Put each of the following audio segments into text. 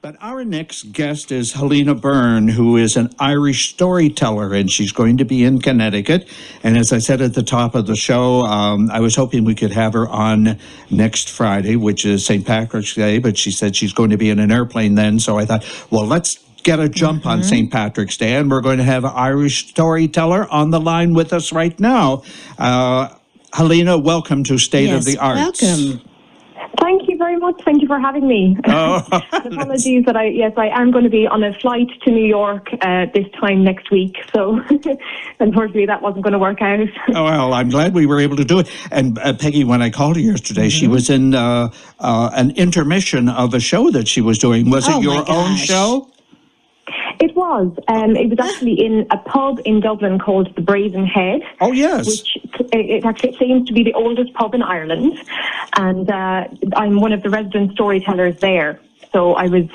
But our next guest is Helena Byrne, who is an Irish storyteller, and she's going to be in Connecticut. And as I said at the top of the show, I was hoping we could have her on next Friday, which is St. Patrick's Day, but she said she's going to be in an airplane then. So I thought, well, let's get a jump on St. Patrick's Day, and we're going to have an Irish storyteller on the line with us right now. Helena, welcome to State of the Arts. Welcome. Thank you very much. Thank you for having me. Oh, Apologies that I am going to be on a flight to New York this time next week. So unfortunately that wasn't going to work out. Oh, well, I'm glad we were able to do it. And Peggy, when I called her yesterday, she was in an intermission of a show that she was doing. Was it your own show? It was. It was actually in a pub in Dublin called the Brazen Head. Oh, yes. Which it actually claims to be the oldest pub in Ireland. And I'm one of the resident storytellers there. So I was,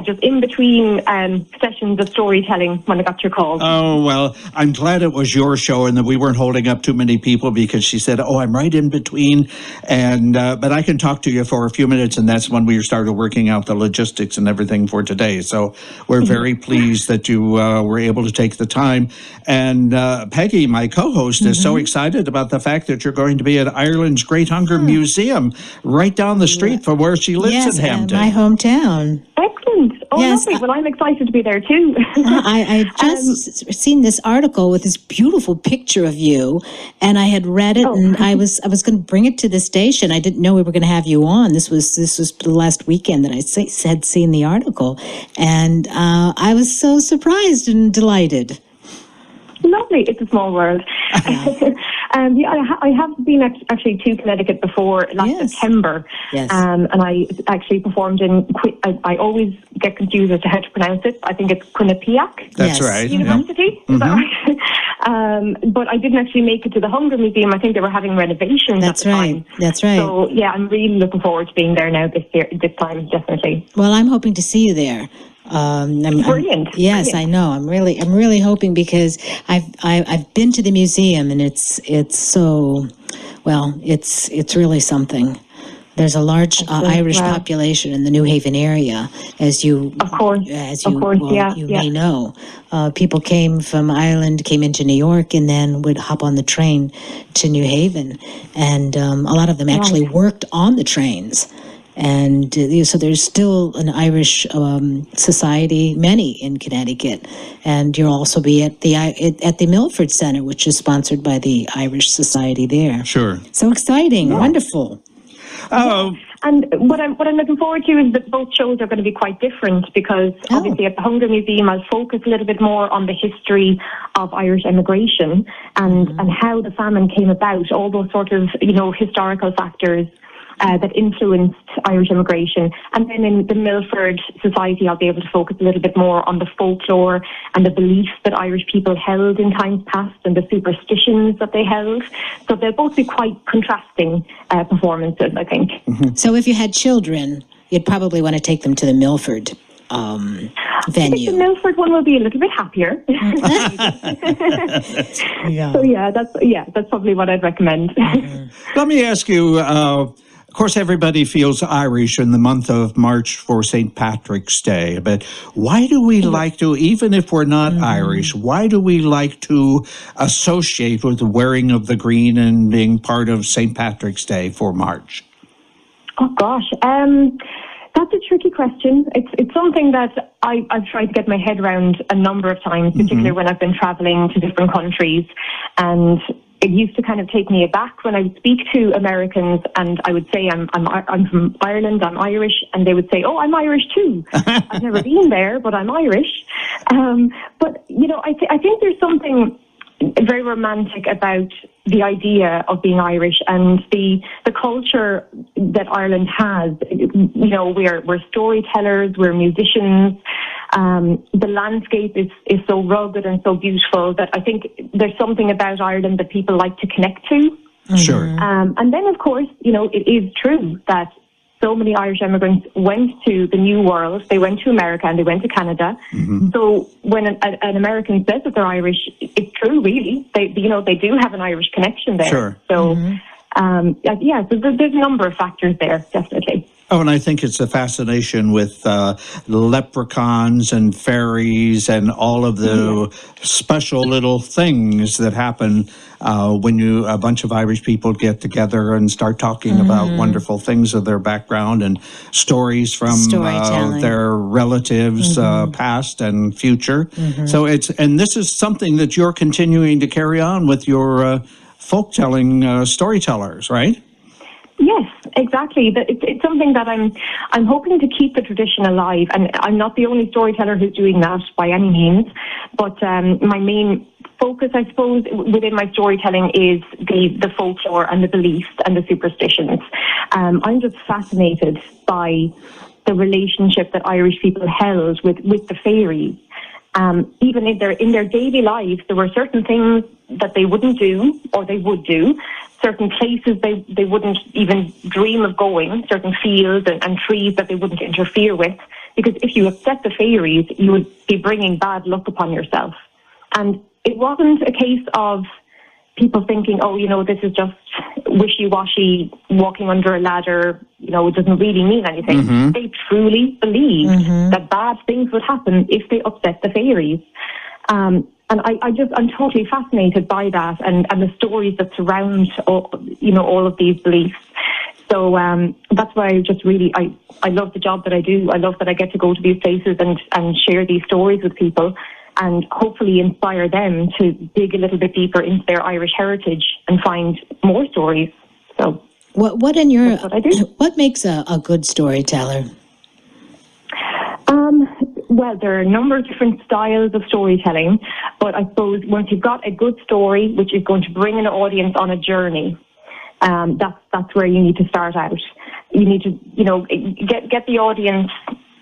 just in between sessions of storytelling when I got your call. Oh, well, I'm glad it was your show and that we weren't holding up too many people, because she said, I'm right in between. And but I can talk to you for a few minutes, and that's when we started working out the logistics and everything for today. So we're very pleased that you were able to take the time. And Peggy, my co-host, is so excited about the fact that you're going to be at Ireland's Great Hunger Museum right down the street from where she lives in Hampton. My hometown. Excellent. Oh, Yes, lovely. Well, I'm excited to be there too. I just seen this article with this beautiful picture of you, and I had read it, and I was going to bring it to the station. I didn't know we were going to have you on. This was the last weekend that I had seen the article, and I was so surprised and delighted. Lovely. It's a small world. I have been actually to Connecticut before last September. Yes. And I actually performed in, I always get confused as to how to pronounce it. I think it's Quinnipiac. That's right. University. Is that right? But I didn't actually make it to the Hunger Museum. I think they were having renovations at the time. That's right. So, I'm really looking forward to being there now this time, definitely. Well, I'm hoping to see you there. Brilliant. Yes, I know. I'm really hoping, because I've been to the museum, and it's so, well, it's really something. There's a large Irish population in the New Haven area, as you may know. People came from Ireland, came into New York, and then would hop on the train to New Haven, and a lot of them actually worked on the trains. And so there's still an Irish society, many in Connecticut, and you'll also be at the Milford Center, which is sponsored by the Irish Society there. Sure. So exciting, wonderful. Oh. And what I'm looking forward to is that both shows are going to be quite different, because obviously at the Hunger Museum I'll focus a little bit more on the history of Irish emigration and how the famine came about, all those sort of historical factors that influenced Irish immigration. And then in the Milford Society, I'll be able to focus a little bit more on the folklore and the beliefs that Irish people held in times past and the superstitions that they held. So they'll both be quite contrasting performances, I think. So if you had children, you'd probably want to take them to the Milford venue. I think the Milford one will be a little bit happier. So that's probably what I'd recommend. Let me ask you, of course, everybody feels Irish in the month of March for St. Patrick's Day, but why do we like to, even if we're not Irish, why do we like to associate with the wearing of the green and being part of St. Patrick's Day for March? Oh, gosh. That's a tricky question. It's something that I've tried to get my head around a number of times, particularly when I've been traveling to different countries, and it used to kind of take me aback when I would speak to Americans and I would say, I'm from Ireland, I'm Irish, and they would say, oh, I'm Irish too. I've never been there, but I'm Irish. But, I think there's something very romantic about the idea of being Irish and the culture that Ireland has. We're storytellers, we're musicians. The landscape is so rugged and so beautiful that I think there's something about Ireland that people like to connect to. Sure. And then, of course, it is true that so many Irish immigrants went to the New World. They went to America and they went to Canada. So when an American says that they're Irish, it's true, really. They do have an Irish connection there. Sure. So, so there's a number of factors there, definitely. Oh, and I think it's a fascination with leprechauns and fairies and all of the special little things that happen when a bunch of Irish people get together and start talking about wonderful things of their background and stories from their relatives, past and future. So and this is something that you're continuing to carry on with your folk-telling storytellers, right? Yes, exactly. It's something that I'm hoping to keep the tradition alive, and I'm not the only storyteller who's doing that by any means. But my main focus, I suppose, within my storytelling is the folklore and the beliefs and the superstitions. I'm just fascinated by the relationship that Irish people held with the fairies. Even in their daily lives, there were certain things that they wouldn't do or they would do, certain places they wouldn't even dream of going, certain fields and trees that they wouldn't interfere with, because if you upset the fairies, you would be bringing bad luck upon yourself. And it wasn't a case of people thinking, oh, this is just wishy-washy, walking under a ladder, it doesn't really mean anything. They truly believed that bad things would happen if they upset the fairies. And I'm totally fascinated by that and the stories that surround all of these beliefs. So that's why I just really, I love the job that I do. I love that I get to go to these places and share these stories with people and hopefully inspire them to dig a little bit deeper into their Irish heritage and find more stories. So what in your, that's what I do. What makes a good storyteller? Well, there are a number of different styles of storytelling, but I suppose once you've got a good story, which is going to bring an audience on a journey, that's where you need to start out. You need to, get the audience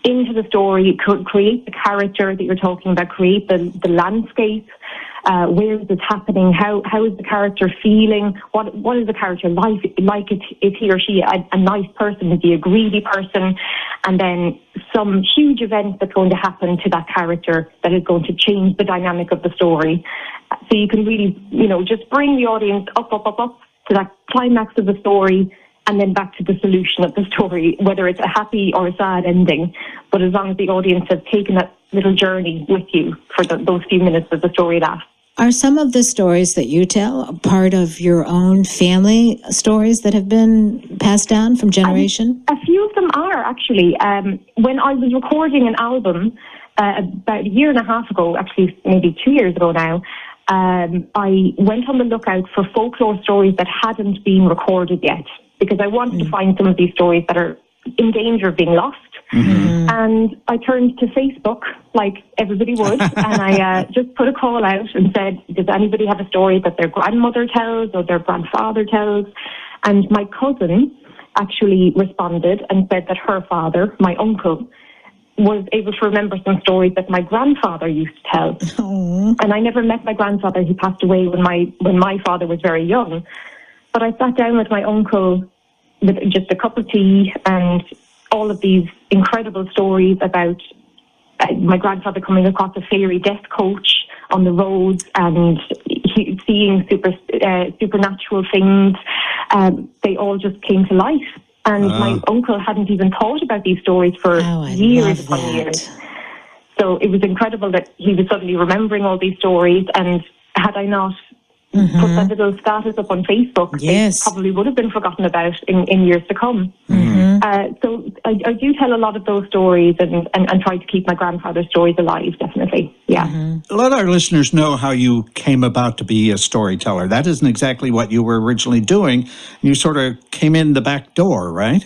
into the story, create the character that you're talking about, create the landscape. Where is this happening? How is the character feeling? What is the character like? Is he or she a nice person? Is he a greedy person? And then some huge event that's going to happen to that character that is going to change the dynamic of the story. So you can really, just bring the audience up to that climax of the story, and then back to the solution of the story, whether it's a happy or a sad ending. But as long as the audience has taken that little journey with you for those few minutes that the story lasts. Are some of the stories that you tell a part of your own family stories that have been passed down from generation? A few of them are, actually. When I was recording an album about a year and a half ago, actually maybe 2 years ago now, I went on the lookout for folklore stories that hadn't been recorded yet, because I wanted to find some of these stories that are in danger of being lost. And I turned to Facebook, like everybody would, and I just put a call out and said, does anybody have a story that their grandmother tells or their grandfather tells? And my cousin actually responded and said that her father, my uncle, was able to remember some stories that my grandfather used to tell. Aww. And I never met my grandfather. He passed away when my father was very young. But I sat down with my uncle with just a cup of tea and all of these incredible stories about my grandfather coming across a fairy death coach on the roads and seeing supernatural things. They all just came to life. And my uncle hadn't even thought about these stories for years upon years. So it was incredible that he was suddenly remembering all these stories. And had I not put that little status up on Facebook, they probably would have been forgotten about in years to come. So I do tell a lot of those stories and try to keep my grandfather's stories alive, definitely. Yeah. Let our listeners know how you came about to be a storyteller. That isn't exactly what you were originally doing. You sort of came in the back door, right?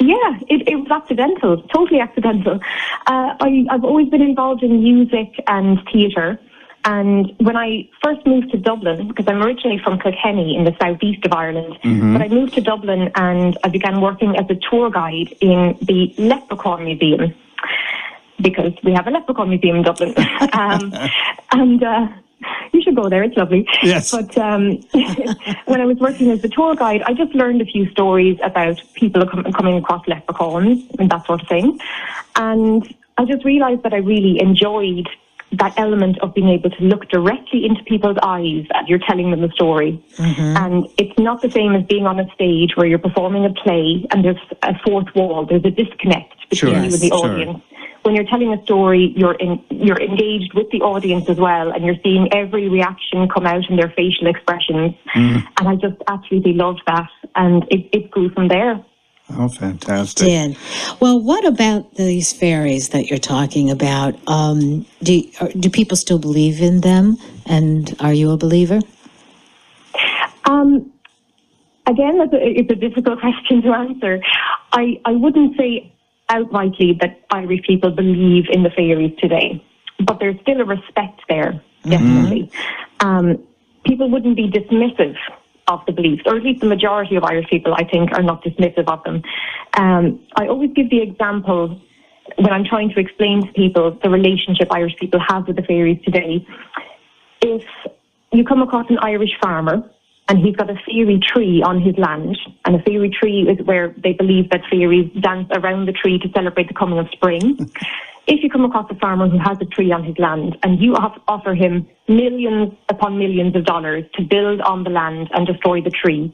Yeah, it was accidental, totally accidental. I've always been involved in music and theatre. And when I first moved to Dublin, because I'm originally from Kilkenny in the southeast of Ireland, but I moved to Dublin and I began working as a tour guide in the Leprechaun Museum, because we have a Leprechaun Museum in Dublin. You should go there, it's lovely. Yes. But when I was working as a tour guide, I just learned a few stories about people coming across leprechauns and that sort of thing. And I just realised that I really enjoyed that element of being able to look directly into people's eyes as you're telling them a story. And it's not the same as being on a stage where you're performing a play and there's a fourth wall, there's a disconnect between you and the audience. When you're telling a story, you're engaged with the audience as well, and you're seeing every reaction come out in their facial expressions. And I just absolutely loved that, and it grew from there. Oh, fantastic. Well, what about these fairies that you're talking about? Do people still believe in them, and are you a believer? Again, it's a difficult question to answer. I wouldn't say outrightly that Irish people believe in the fairies today, but there's still a respect there, definitely. People wouldn't be dismissive of the beliefs, or at least the majority of Irish people, I think, are not dismissive of them. I always give the example when I'm trying to explain to people the relationship Irish people have with the fairies today. If you come across an Irish farmer and he's got a fairy tree on his land, and a fairy tree is where they believe that fairies dance around the tree to celebrate the coming of spring. If you come across a farmer who has a tree on his land and you offer him millions upon millions of dollars to build on the land and destroy the tree,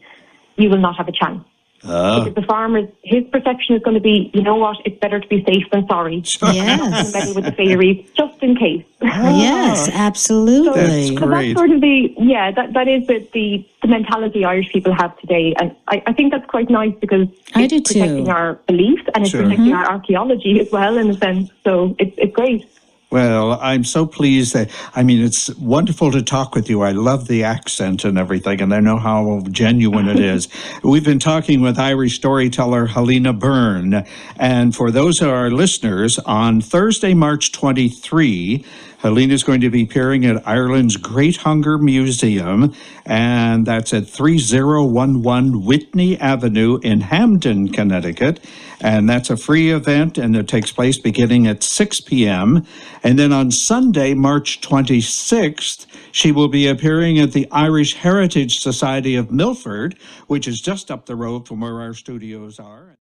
you will not have a chance. Because the farmer's, his perception is going to be, you know what, it's better to be safe than sorry. Yes. Better with the fairies, just in case. Yes, absolutely. So that's sort of that is the mentality Irish people have today. And I think that's quite nice because it's protecting our beliefs and it's protecting our archaeology as well, in a sense. So it's great. Well, I'm so pleased that, it's wonderful to talk with you. I love the accent and everything, and I know how genuine it is. We've been talking with Irish storyteller Helena Byrne. And for those of our listeners, on Thursday, March 23, Helena is going to be appearing at Ireland's Great Hunger Museum, and that's at 3011 Whitney Avenue in Hamden, Connecticut. And that's a free event, and it takes place beginning at 6 p.m. And then on Sunday, March 26th, she will be appearing at the Irish Heritage Society of Milford, which is just up the road from where our studios are.